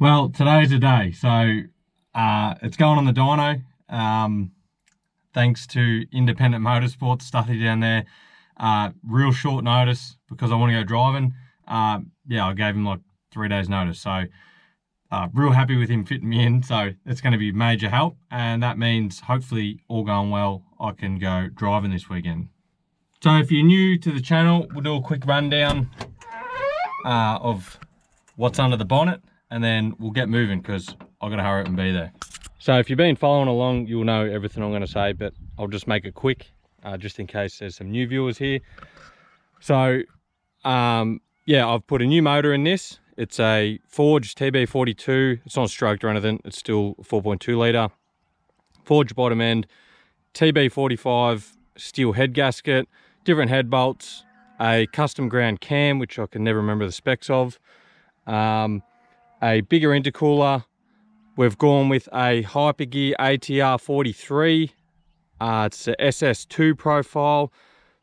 Well, today's the day. So it's going on the dyno. Thanks to Independent Motorsports, Stuffy down there. Real short notice because I want to go driving. Yeah, I gave him like 3 days notice. So real happy with him fitting me in. So it's going to be major help. And that means hopefully all going well, I can go driving this weekend. So if you're new to the channel, we'll do a quick rundown of what's under the bonnet. And then we'll get moving because I've got to hurry up and be there. So if you've been following along, you'll know everything I'm going to say, but I'll just make it quick, just in case there's some new viewers here. So, yeah, I've put a new motor in this. It's a forged TB42. It's not stroked or anything. It's still 4.2 litre. Forged bottom end, TB45 steel head gasket, different head bolts, a custom ground cam, which I can never remember the specs of. A bigger intercooler. We've gone with a Hypergear ATR 43. It's a SS2 profile,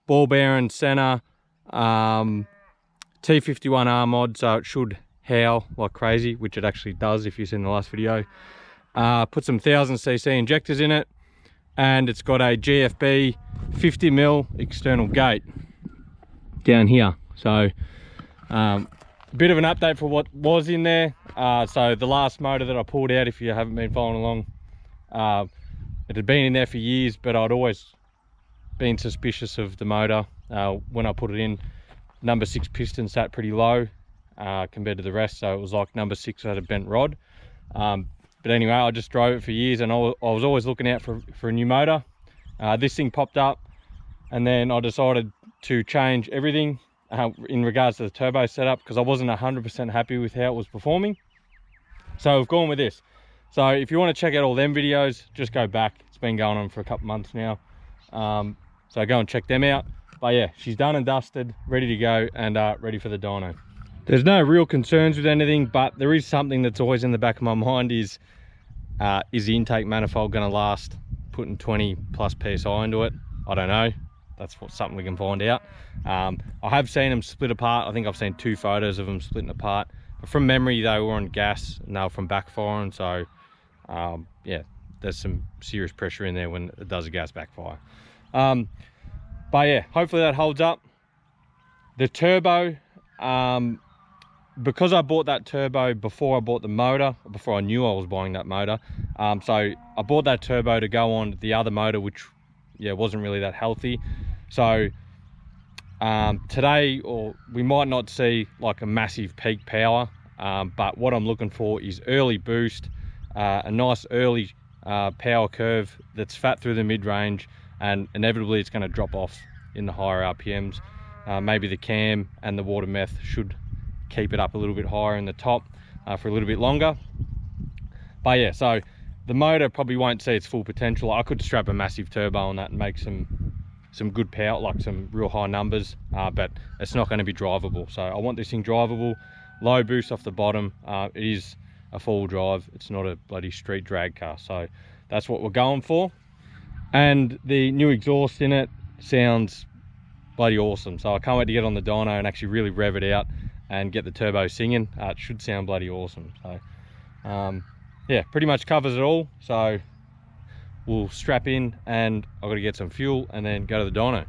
ball bearing center, T51R mod, so it should howl like crazy, which it actually does if you've seen the last video. Put some 1000cc injectors in it, and it's got a GFB 50mm external gate down here. So a bit of an update for what was in there. So the last motor that I pulled out, if you haven't been following along, it had been in there for years, but I'd always been suspicious of the motor. When I put it in, number 6 piston sat pretty low compared to the rest, so it was like number 6 had a bent rod. But anyway, I just drove it for years, and I was always looking out for a new motor. This thing popped up, and then I decided to change everything in regards to the turbo setup because I wasn't 100% happy with how it was performing. So we've gone with this. So if you want to check out all them videos, just go back. It's been going on for a couple months now. So go and check them out. But yeah, she's done and dusted, ready to go, and ready for the dyno. There's no real concerns with anything, but there is something that's always in the back of my mind is the intake manifold going to last putting 20 plus PSI into it? I don't know. That's something we can find out. I have seen them split apart. I think I've seen 2 photos of them splitting apart. But from memory, they were on gas and they were from backfiring. So, yeah, there's some serious pressure in there when it does a gas backfire. But yeah, hopefully that holds up. The turbo, because I bought that turbo before I bought the motor, before I knew I was buying that motor. So I bought that turbo to go on the other motor, which, yeah, wasn't really that healthy. So today, or we might not see like a massive peak power, but what I'm looking for is early boost, a nice early power curve that's fat through the mid-range, and inevitably it's going to drop off in the higher RPMs. Maybe the cam and the water meth should keep it up a little bit higher in the top for a little bit longer. But yeah, so the motor probably won't see its full potential. I could strap a massive turbo on that and make some good power, like some real high numbers, but it's not going to be drivable. So I want this thing drivable, low boost off the bottom. It is a four-wheel drive. It's not a bloody street drag car. So that's what we're going for. And the new exhaust in it sounds bloody awesome. So I can't wait to get on the dyno and actually really rev it out and get the turbo singing. It should sound bloody awesome. So yeah, pretty much covers it all. So we'll strap in, and I've got to get some fuel and then go to the dyno.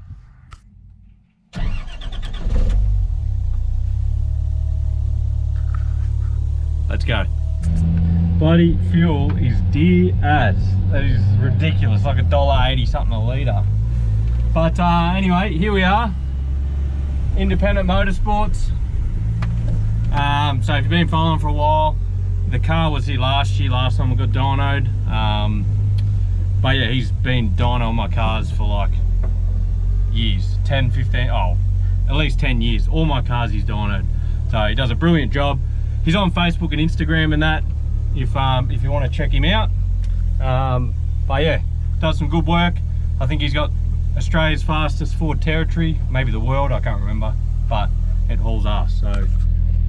Let's go. Bloody fuel is dear as. That is ridiculous, like $1.80 something a litre. But anyway, here we are, Independent Motorsports. So if you've been following for a while, the car was here last time we got dynoed. But yeah, he's been dyno on my cars for like years, 10, 15, oh, at least 10 years. All my cars he's dynoed. So he does a brilliant job. He's on Facebook and Instagram and that, if you want to check him out. But yeah, does some good work. I think he's got Australia's fastest Ford Territory, maybe the world, I can't remember, but it hauls ass. So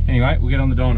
anyway, we'll get on the dyno.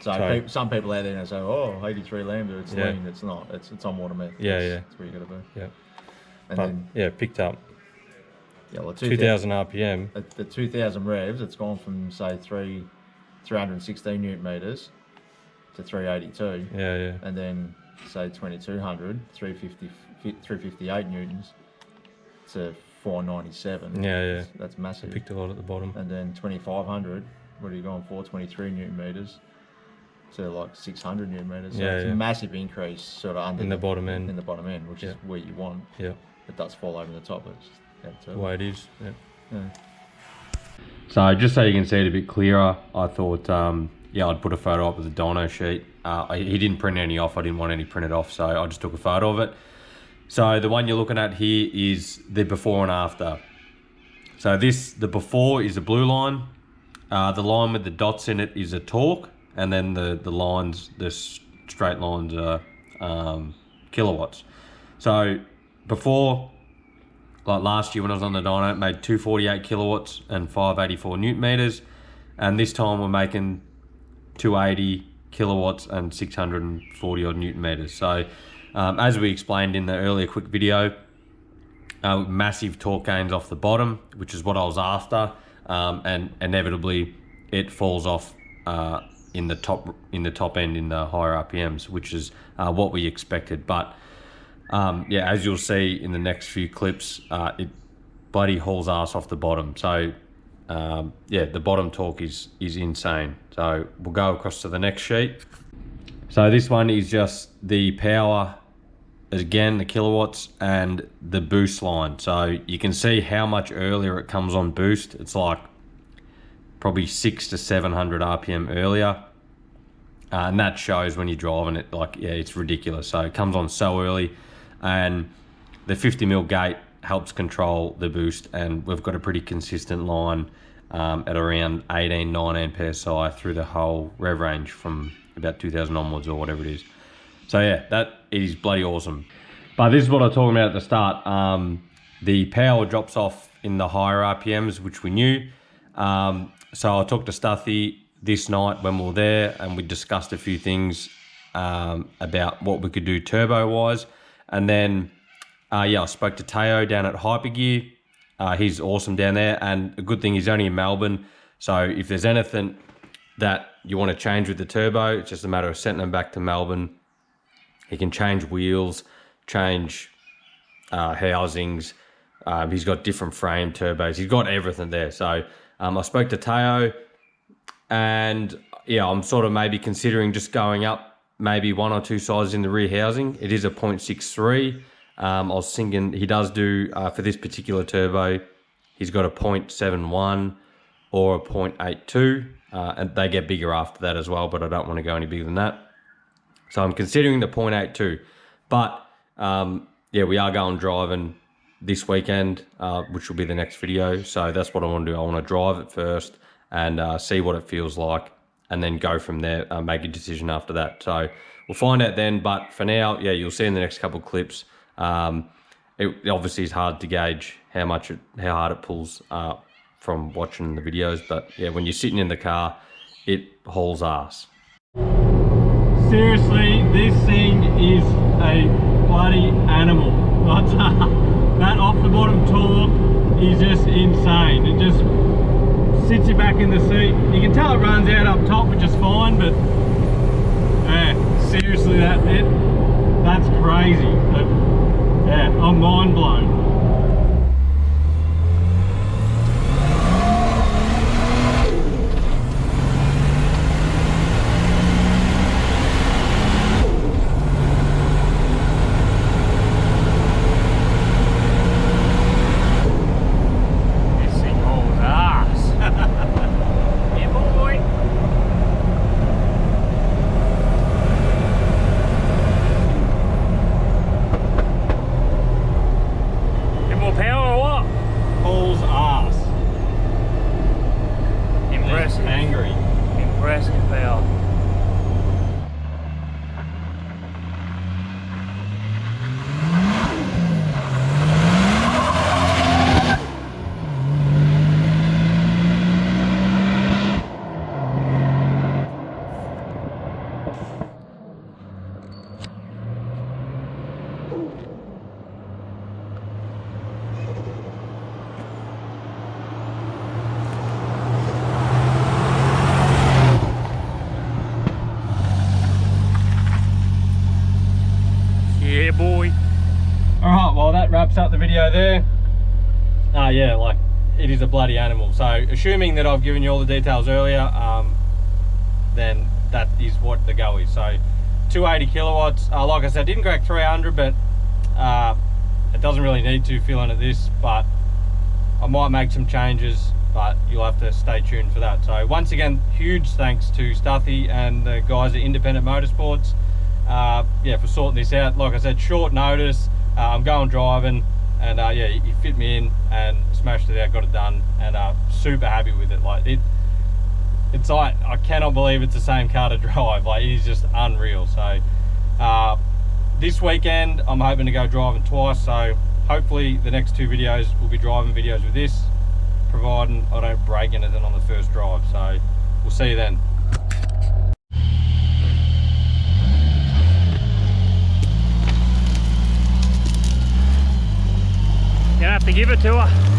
So some people out there now say, "Oh, 83 lambda, it's lean." It's not. It's on water method. That's where you got to be. Yeah. And but, then picked up. Yeah, well, 2,000 RPM. At the 2,000 revs, it's gone from say 316 newton meters to 382. Yeah. And then say 2,200, 358 newtons to 497. Yeah. That's massive. Picked a lot at the bottom. And then 2,500, what are you going for? 23 newton meters to like 600 newton meters. So it's a massive increase sort of under in the bottom end. In the bottom end, which is where you want. Yeah. It does fall over the top. It's just the way it is. Yeah. So just so you can see it a bit clearer, I thought, I'd put a photo up of the dyno sheet. He didn't print any off. I didn't want any printed off, so I just took a photo of it. So the one you're looking at here is the before and after. So the before is a blue line. The line with the dots in it is a torque, and then the lines, the straight lines are kilowatts. So before, like last year when I was on the dyno, it made 248 kilowatts and 584 newton meters, and this time we're making 280 kilowatts and 640 odd newton meters. So as we explained in the earlier quick video, massive torque gains off the bottom, which is what I was after, and inevitably it falls off in the top end in the higher RPMs, which is what we expected. But as you'll see in the next few clips, it bloody hauls ass off the bottom. So the bottom torque is insane. So we'll go across to the next sheet. So this one is just the power, again, the kilowatts and the boost line. So you can see how much earlier it comes on boost. It's like probably 600 to 700 RPM earlier. And that shows when you're driving it, it's ridiculous. So it comes on so early, and the 50mm gate helps control the boost, and we've got a pretty consistent line at around 18, 19 PSI through the whole rev range from about 2000 onwards or whatever it is. So that is bloody awesome. But this is what I was talking about at the start. The power drops off in the higher RPMs, which we knew. So I talked to Stuthy this night when we were there, and we discussed a few things about what we could do turbo wise. And then I spoke to Teo down at Hypergear. He's awesome down there, and a good thing, he's only in Melbourne. So if there's anything that you want to change with the turbo, it's just a matter of sending them back to Melbourne. He can change wheels, change housings. He's got different frame turbos. He's got everything there. So I spoke to Teo, and I'm sort of maybe considering just going up maybe 1 or 2 sizes in the rear housing. It is a 0.63. I was thinking he does do, for this particular turbo, he's got a 0.71 or a 0.82, and they get bigger after that as well, but I don't want to go any bigger than that. So I'm considering the 0.82, but we are going driving this weekend, which will be the next video. So that's what I want to do. I want to drive it first and see what it feels like, and then go from there, make a decision after that. So we'll find out then, but for now, you'll see in the next couple of clips. It obviously is hard to gauge how hard it pulls from watching the videos, but when you're sitting in the car, it hauls ass. Seriously, this thing is a bloody animal. That off the bottom torque is just insane. It just sits you back in the seat. You can tell it runs out up top, which is fine, but seriously, that's crazy. But I'm mind blown. Yeah, boy. All right, well that wraps up the video there. Yeah, like it is a bloody animal. So assuming that I've given you all the details earlier, then that is what the go is. So 280 kilowatts. Like I said, didn't crack 300, but it doesn't really need to filling at this. But I might make some changes, but you'll have to stay tuned for that. So once again, huge thanks to Stuthy and the guys at Independent Motorsports. Yeah, for sorting this out. Like I said, short notice. I'm going driving, and yeah, he fit me in and smashed it out, got it done, and super happy with it. Like it's like I cannot believe it's the same car to drive. Like it is just unreal. So this weekend I'm hoping to go driving twice. So hopefully the next 2 videos will be driving videos with this, providing I don't break anything on the first drive. So we'll see you then. Gonna have to give it to her.